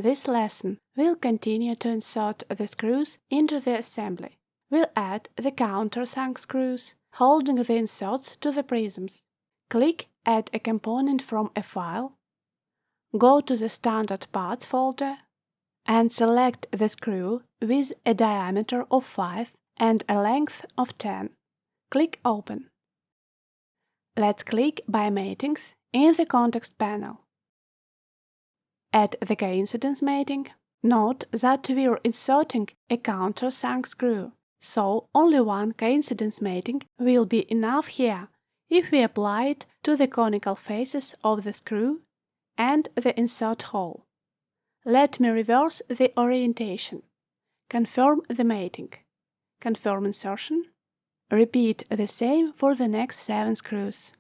In this lesson, we'll continue to insert the screws into the assembly. We'll add the countersunk screws, holding the inserts to the prisms. Click Add a component from a file, go to the Standard Parts folder, and select the screw with a diameter of 5 and a length of 10. Click Open. Let's click by Matings in the context panel. Add the coincidence mating. Note that we're inserting a countersunk screw, so only one coincidence mating will be enough here if we apply it to the conical faces of the screw and the insert hole. Let me reverse the orientation. Confirm the mating. Confirm insertion. Repeat the same for the next 7 screws.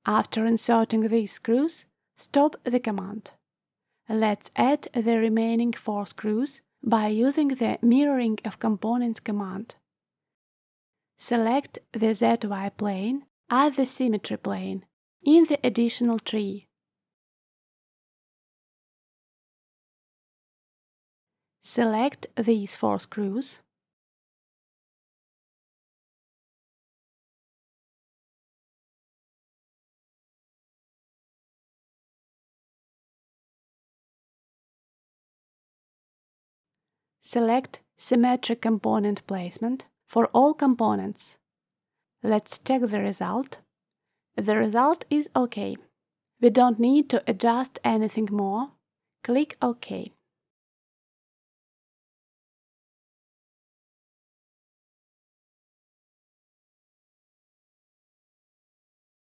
After inserting these screws, stop the command. Let's add the remaining 4 screws by using the Mirroring of Components command. Select the ZY plane as the symmetry plane in the additional tree. Select these 4 screws. Select Symmetric Component Placement for all components. Let's check the result. The result is OK. We don't need to adjust anything more. Click OK.